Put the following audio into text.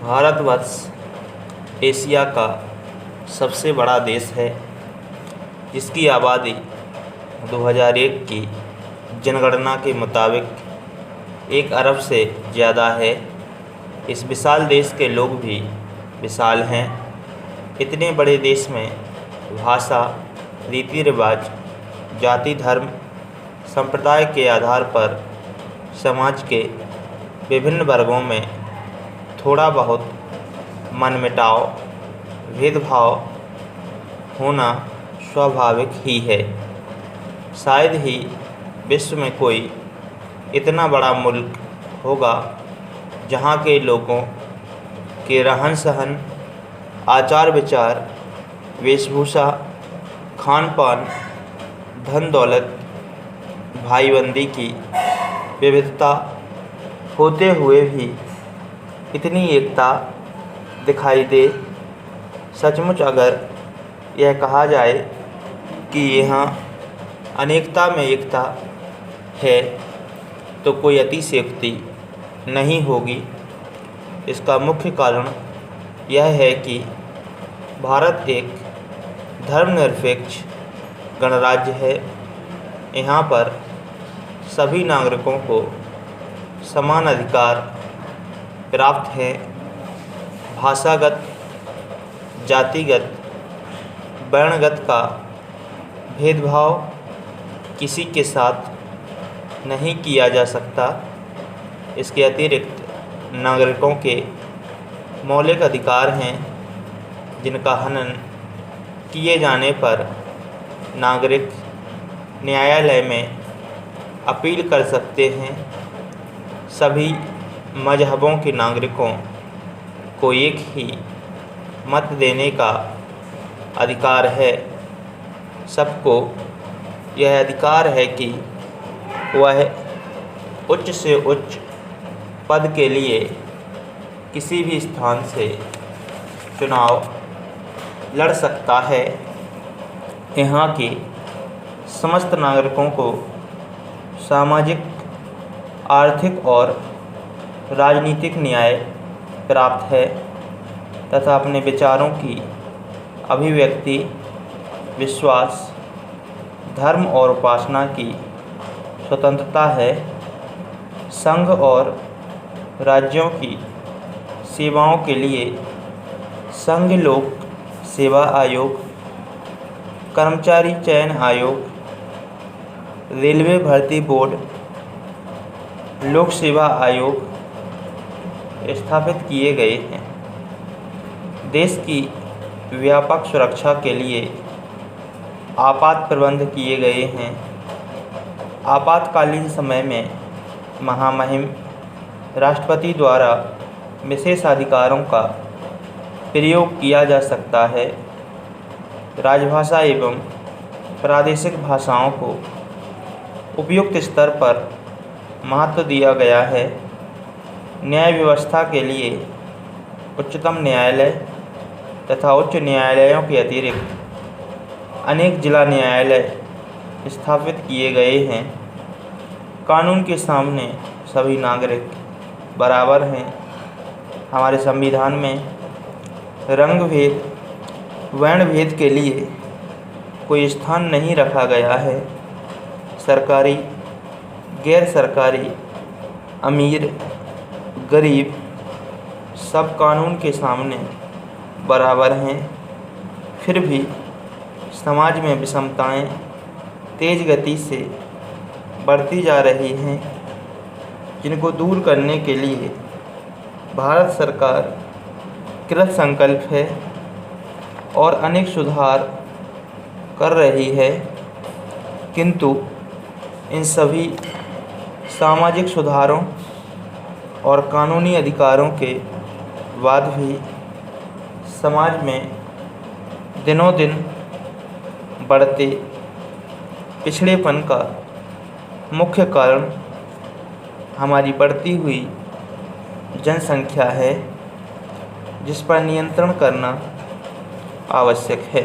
Bharatvarsh Asia का सबसे बड़ा देश है, जिसकी आबादी 2001 की जनगणना के मुताबिक 1 अरब से ज़्यादा है। इस विशाल देश के लोग भी विशाल हैं। इतने बड़े देश में भाषा, रीति रिवाज, जाति, धर्म, संप्रदाय के आधार पर समाज के विभिन्न वर्गों में थोड़ा बहुत मनमुटाव, भेदभाव होना स्वाभाविक ही है। शायद ही विश्व में कोई इतना बड़ा मुल्क होगा जहाँ के लोगों के रहन सहन, आचार विचार, वेशभूषा, खान पान, धन दौलत, भाईबंदी की विविधता होते हुए भी इतनी एकता दिखाई दे। सचमुच अगर यह कहा जाए कि यहाँ अनेकता में एकता है तो कोई अतिशयोक्ति नहीं होगी। इसका मुख्य कारण यह है कि भारत एक धर्मनिरपेक्ष गणराज्य है। यहाँ पर सभी नागरिकों को समान अधिकार प्राप्त हैं। भाषागत, जातिगत, वर्णगत का भेदभाव किसी के साथ नहीं किया जा सकता। इसके अतिरिक्त नागरिकों के मौलिक अधिकार हैं, जिनका हनन किए जाने पर नागरिक न्यायालय में अपील कर सकते हैं। सभी मजहबों के नागरिकों को एक ही मत देने का अधिकार है। सबको यह अधिकार है कि वह उच्च से उच्च पद के लिए किसी भी स्थान से चुनाव लड़ सकता है। यहाँ के समस्त नागरिकों को सामाजिक, आर्थिक और राजनीतिक न्याय प्राप्त है तथा अपने विचारों की अभिव्यक्ति, विश्वास, धर्म और उपासना की स्वतंत्रता है। संघ और राज्यों की सेवाओं के लिए संघ लोक सेवा आयोग, कर्मचारी चयन आयोग, रेलवे भर्ती बोर्ड, लोक सेवा आयोग स्थापित किए गए हैं। देश की व्यापक सुरक्षा के लिए आपात प्रबंध किए गए हैं। आपातकालीन समय में महामहिम राष्ट्रपति द्वारा विशेषाधिकारों का प्रयोग किया जा सकता है। राजभाषा एवं प्रादेशिक भाषाओं को उपयुक्त स्तर पर महत्व दिया गया है। न्याय व्यवस्था के लिए उच्चतम न्यायालय तथा उच्च न्यायालयों के अतिरिक्त अनेक जिला न्यायालय स्थापित किए गए हैं। कानून के सामने सभी नागरिक बराबर हैं। हमारे संविधान में रंग भेद, वर्ण भेद के लिए कोई स्थान नहीं रखा गया है। सरकारी, गैर सरकारी, अमीर, गरीब सब कानून के सामने बराबर हैं। फिर भी समाज में विषमताएं तेज़ गति से बढ़ती जा रही हैं, जिनको दूर करने के लिए भारत सरकार कृत संकल्प है और अनेक सुधार कर रही है। किंतु इन सभी सामाजिक सुधारों और कानूनी अधिकारों के बाद भी समाज में दिनों दिन बढ़ते पिछड़ेपन का मुख्य कारण हमारी बढ़ती हुई जनसंख्या है, जिस पर नियंत्रण करना आवश्यक है।